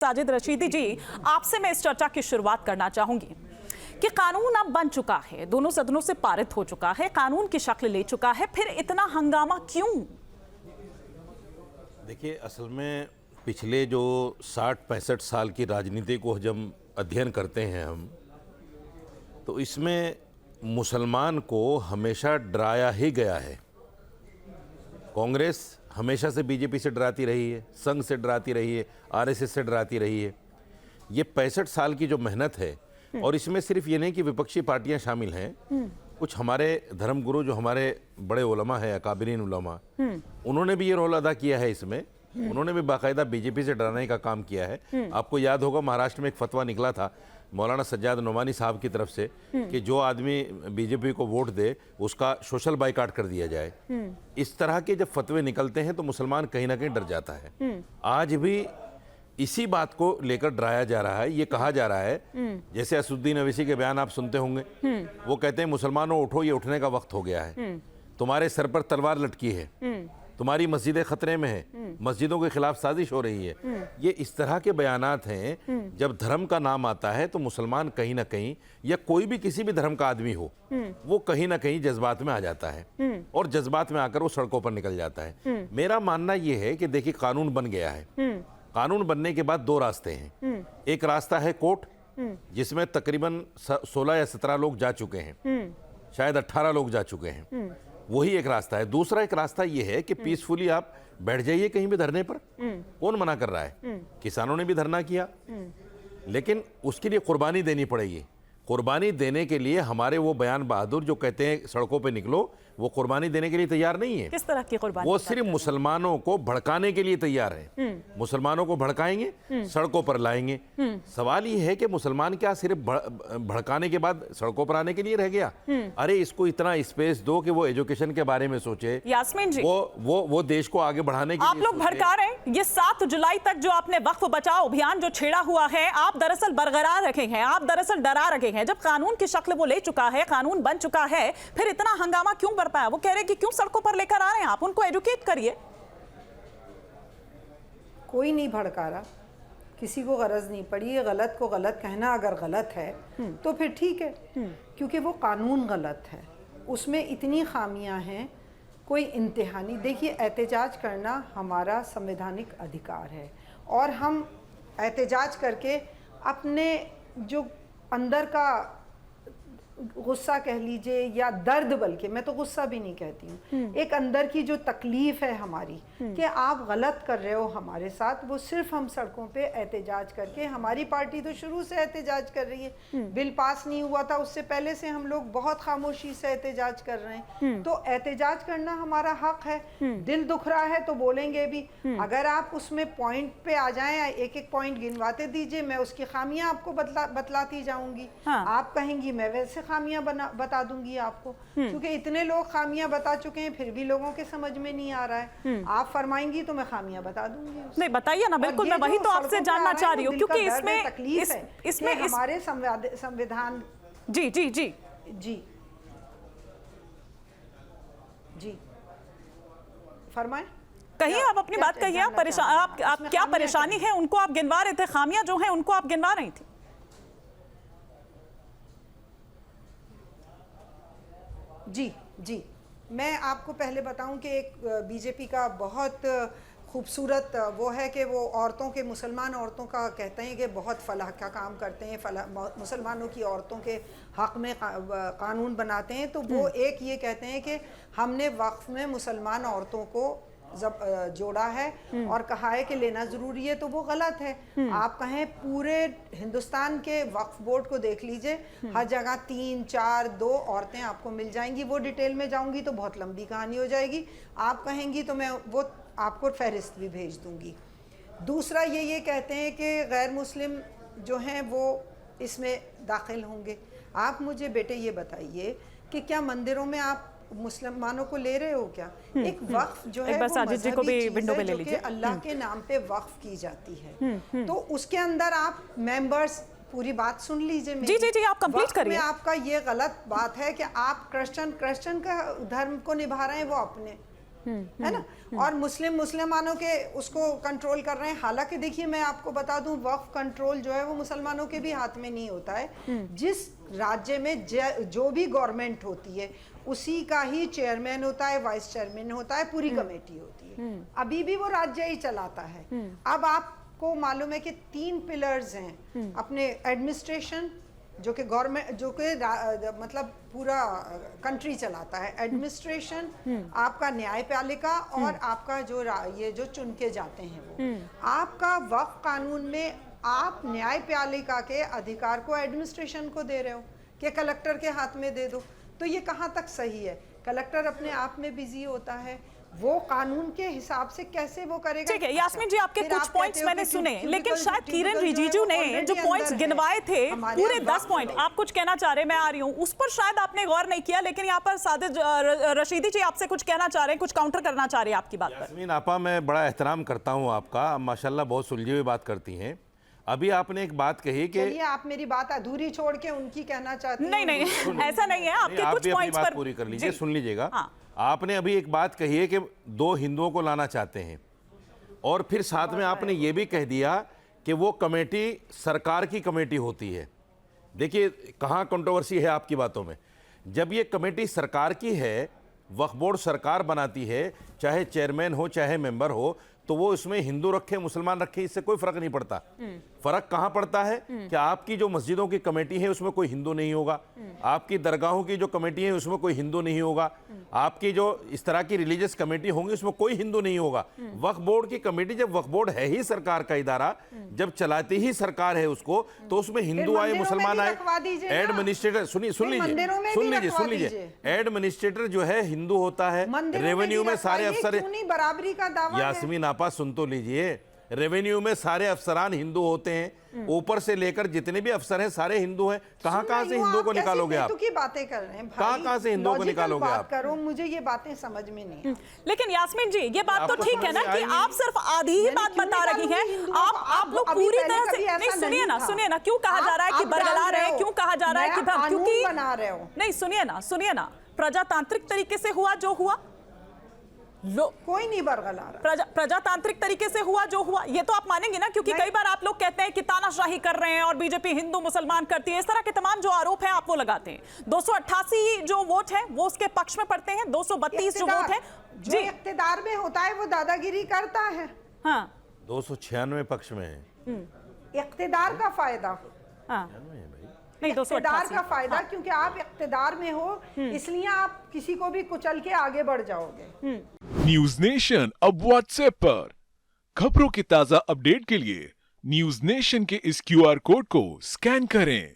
साजिद रशीदी जी, आपसे मैं इस चर्चा की शुरुआत करना चाहूंगी कि कानून अब बन चुका है, दोनों सदनों से पारित हो चुका है, कानून की शक्ल ले चुका है, फिर इतना हंगामा क्यों? देखिए, असल में पिछले जो 60-65 साल की राजनीति को जब अध्ययन करते हैं हम, तो इसमें मुसलमान को हमेशा डराया ही गया है। कांग्रेस हमेशा से बीजेपी से डराती रही है, संघ से डराती रही है, आरएसएस से डराती रही है। ये 65 साल की जो मेहनत है, और इसमें सिर्फ ये नहीं कि विपक्षी पार्टियां शामिल हैं, कुछ हमारे धर्मगुरु जो हमारे बड़े उलमा हैं, अकाबिरीन उलमा, उन्होंने भी ये रोल अदा किया है इसमें। उन्होंने भी बाकायदा बीजेपी से डराने का काम किया है। आपको याद होगा, महाराष्ट्र में एक फतवा निकला था मौलाना सज्जाद नोमानी साहब की तरफ से कि जो आदमी बीजेपी को वोट दे उसका सोशल बाइकाट कर दिया जाए। इस तरह के जब फतवे निकलते हैं तो मुसलमान कहीं ना कहीं डर जाता है। आज भी इसी बात को लेकर डराया जा रहा है। ये कहा जा रहा है, जैसे असदुद्दीन अवैसी के बयान आप सुनते होंगे, वो कहते हैं मुसलमानों उठो, ये उठने का वक्त हो गया है, तुम्हारे सर पर तलवार लटकी है, तुम्हारी मस्जिदें खतरे में हैं, मस्जिदों के खिलाफ साजिश हो रही है। ये इस तरह के बयानात हैं। जब धर्म का नाम आता है तो मुसलमान कहीं ना कहीं, या कोई भी किसी भी धर्म का आदमी हो, वो कहीं ना कहीं जज्बात में आ जाता है, और जज्बात में आकर वो सड़कों पर निकल जाता है। मेरा मानना ये है कि देखिए, कानून बन गया है। कानून बनने के बाद दो रास्ते हैं। एक रास्ता है कोर्ट, जिसमें तकरीबन 16 या 17 लोग जा चुके हैं, शायद 18 लोग जा चुके हैं, वही एक रास्ता है। दूसरा एक रास्ता ये है कि पीसफुली आप बैठ जाइए कहीं भी धरने पर। कौन मना कर रहा है? किसानों ने भी धरना किया, लेकिन उसके लिए कुर्बानी देनी पड़ेगी। कुर्बानी देने के लिए हमारे वो बयान बहादुर जो कहते हैं सड़कों पे निकलो, वो कुर्बानी देने के लिए तैयार नहीं है। किस तरह की कुर्बानी? वो सिर्फ मुसलमानों को भड़काने के लिए तैयार है। मुसलमानों को भड़काएंगे, सड़कों पर लाएंगे। सवाल ये है कि मुसलमान क्या सिर्फ भड़काने के बाद सड़कों पर आने के लिए रह गया? अरे, इसको इतना स्पेस दो कि वो एजुकेशन के बारे में सोचे। यास्मीन जी, वो देश को आगे बढ़ाने के आप लिए लोग भड़का रहे हैं। ये 7 जुलाई तक जो आपने वक्फ बचाओ अभियान जो छेड़ा हुआ है, आप दरअसल बरकरार रखे हैं, आप दरअसल डरा रखे हैं। जब कानून की शक्ल वो ले चुका है, कानून बन चुका है, फिर इतना हंगामा क्यों बरपा है? वो कह रहे हैं कि क्यों सड़कों पर लेकर आ रहे हैं, आप उनको एजुकेट करिए। कोई नहीं भड़का रहा, किसी को गरज नहीं पड़ी। ये गलत को गलत कहना अगर गलत है तो फिर ठीक है, क्योंकि वो कानून गलत है, उसमें इतनी खामियां हैं, कोई इंतहा नहीं। देखिए, एहतजाज करना हमारा संवैधानिक अधिकार है, और हम एहतजाज करके अपने जो अंदर का गुस्सा कह लीजिए या दर्द, बल्कि मैं तो गुस्सा भी नहीं कहती हूँ, एक अंदर की जो तकलीफ है हमारी कि आप गलत कर रहे हो हमारे साथ, वो सिर्फ हम सड़कों पे एहतजाज करके, हमारी पार्टी तो शुरू से एहतजाज कर रही है। बिल पास नहीं हुआ था उससे पहले से हम लोग बहुत खामोशी से एहतजाज कर रहे हैं। तो एहतजाज करना हमारा हक है। दिल दुख रहा है तो बोलेंगे भी। अगर आप उसमें पॉइंट पे आ जाए, एक एक पॉइंट गिनवाते दीजिए, मैं उसकी खामियां आपको बतलाती जाऊंगी। आप कहेंगी, मैं वैसे खामियां बता दूंगी आपको, क्योंकि इतने लोग खामियां बता चुके हैं, फिर भी लोगों के समझ में नहीं आ रहा है। आप फरमाएंगी तो मैं खामियां बता दूंगी। नहीं, बताइए ना। बिल्कुल, मैं वही तो आपसे जानना चाह रही हूँ, क्योंकि इसमें हमारे संविधान। जी जी जी जी जी, फरमाएं, कहिए, आप अपनी बात कहिए। आप क्या परेशानी है उनको आप गिनवा रहे थे, खामियां जो हैं उनको आप गिनवा रही थी। जी जी, मैं आपको पहले बताऊं कि एक बीजेपी का बहुत खूबसूरत वो है कि वो औरतों के, मुसलमान औरतों का कहते हैं कि बहुत फलाह का काम करते हैं, मुसलमानों की औरतों के हक़ में कानून बनाते हैं। तो वो एक ये कहते हैं कि हमने वक्फ में मुसलमान औरतों को जोड़ा है और कहा है कि लेना ज़रूरी है, तो वो गलत है। आप कहें पूरे हिंदुस्तान के वक्फ बोर्ड को देख लीजिए, हर जगह 3, 4, 2 औरतें आपको मिल जाएंगी। वो डिटेल में जाऊंगी तो बहुत लंबी कहानी हो जाएगी। आप कहेंगी तो मैं वो आपको फहरिस्त भी भेज दूंगी। दूसरा ये कहते हैं कि गैर मुस्लिम जो हैं वो इसमें दाखिल होंगे। आप मुझे बेटे ये बताइए कि क्या मंदिरों में आप मुसलमानों को ले रहे हो क्या? एक वक्फ जो है वो मजहबी चीज़ है, जो कि अल्लाह के नाम पे वक्फ की जाती है। तो उसके अंदर आप मेंबर्स, पूरी बात सुन लीजिए मेरी। जी जी जी, आप कंप्लीट करिए। में आपका ये गलत बात है कि आप क्रिश्चियन का धर्म को निभा रहे हैं, वो अपने है ना, और मुसलमानों के उसको कंट्रोल कर रहे हैं। हालांकि देखिए मैं आपको बता दूं, वक्फ कंट्रोल जो है वो मुसलमानों के भी हाथ में नहीं होता है। जिस राज्य में जो भी गवर्नमेंट होती है उसी का ही चेयरमैन होता है, वाइस चेयरमैन होता है, पूरी कमेटी होती है। अभी भी वो राज्य ही चलाता है। अब आपको मालूम है कि 3 पिलर्स हैं अपने एडमिनिस्ट्रेशन, जो कि गवर्नमेंट, जो कि मतलब पूरा कंट्री चलाता है, एडमिनिस्ट्रेशन, आपका न्यायपालिका और आपका जो ये जो चुन के जाते हैं वो। आपका वक्फ कानून में आप न्यायपालिका के अधिकार को एडमिनिस्ट्रेशन को दे रहे हो कि कलेक्टर के हाथ में दे दो, तो ये कहाँ तक सही है? कलेक्टर अपने आप में बिजी होता है, वो कानून के हिसाब से कैसे वो करेगा? ठीक है यास्मीन जी, आपके कुछ पॉइंट्स मैंने सुने, लेकिन शायद किरण रिजिजू ने जो पॉइंट्स गिनवाए थे पूरे 10 पॉइंट, आप कुछ कहना चाह रहे हैं, मैं आ रही हूं उस पर, शायद आपने गौर नहीं किया, लेकिन यहाँ पर सादिद रशीदी जी आपसे कुछ कहना चाह रहे हैं, कुछ काउंटर करना चाह रहे हैं आपकी बात पर। यास्मीन आपा, मैं बड़ा एहतराम करता हूँ आपका, माशाल्लाह बहुत सुलझी हुई बात करती हैं। अभी आपने एक बात कही कि चलिए आप मेरी बात अधूरी छोड़ के उनकी कहना चाहती हैं। नहीं ऐसा नहीं है, आपके कुछ पॉइंट्स पर पूरी कर लीजिए, सुन लीजिएगा। हाँ। आपने अभी एक बात कही है कि 2 हिंदुओं को लाना चाहते हैं, और फिर साथ में आपने ये भी कह दिया कि वो कमेटी सरकार की कमेटी होती है। देखिए कहाँ कंट्रोवर्सी है आपकी बातों में। जब ये कमेटी सरकार की है, वक्फ बोर्ड सरकार बनाती है, चाहे चेयरमैन हो चाहे मेंबर हो, तो वो इसमें हिंदू रखे मुसलमान रखे इससे कोई फर्क नहीं पड़ता। फर्क कहाँ पड़ता है कि आपकी जो मस्जिदों की कमेटी है उसमें कोई हिंदू नहीं होगा, आपकी दरगाहों की जो कमेटी है उसमें कोई हिंदू नहीं होगा, आपकी जो इस तरह की रिलीजियस कमेटी होंगी उसमें कोई हिंदू नहीं होगा। वक्फ बोर्ड की कमेटी, जब वक्फ बोर्ड है ही सरकार का इदारा, जब चलाती ही सरकार है उसको, तो उसमें हिंदू आए मुसलमान आए, एडमिनिस्ट्रेटर सुन लीजिए, एडमिनिस्ट्रेटर जो है हिंदू होता है, रेवेन्यू में सारे अफसर, बराबरी का दावा। यास्मीन आपा सुन तो लीजिए, रेवेन्यू में सारे अफसरान हिंदू होते हैं, ऊपर से लेकर जितने भी अफसर हैं सारे हिंदू हैं। कहाँ से हिंदुओं को निकालोगे आप? की बातें कर रहे हैं कहाँ से हिंदुओं को निकालोगे आप? करो, मुझे ये बातें समझ में नहीं। लेकिन यास्मीन जी ये बात तो ठीक है ना कि आप सिर्फ आधी ही बात बता रही हैं, आप लोग पूरी तरह से नहीं। सुनिए ना क्यों कहा जा रहा है कि बरगला रहे हैं, क्यों कहा जा रहा है कि क्योंकि बना रहे हो। नहीं, सुनिए ना, प्रजातांत्रिक तरीके से हुआ जो हुआ, कोई नहीं बरगला रहा। प्रजातांत्रिक तरीके से हुआ जो हुआ, ये तो आप मानेंगे ना, क्योंकि कई बार आप लोग कहते हैं कि तानाशाही कर रहे हैं और बीजेपी हिंदू मुसलमान करती है, इस तरह के तमाम जो आरोप हैं आप वो लगाते हैं। 288 जो वोट है वो उसके पक्ष में पड़ते हैं, 232 जो वोट है जो इख्तिदार में होता है वो दादागिरी करता है। हाँ, 296 पक्ष में है इख्तिदार का फायदा। हाँ नहीं, इख्तिदार का फायदा, क्योंकि आप इख्तिदार में हो इसलिए आप किसी को भी कुचल के आगे बढ़ जाओगे। न्यूज नेशन अब व्हाट्सएप पर खबरों की ताजा अपडेट के लिए न्यूज नेशन के इस QR कोड को स्कैन करें।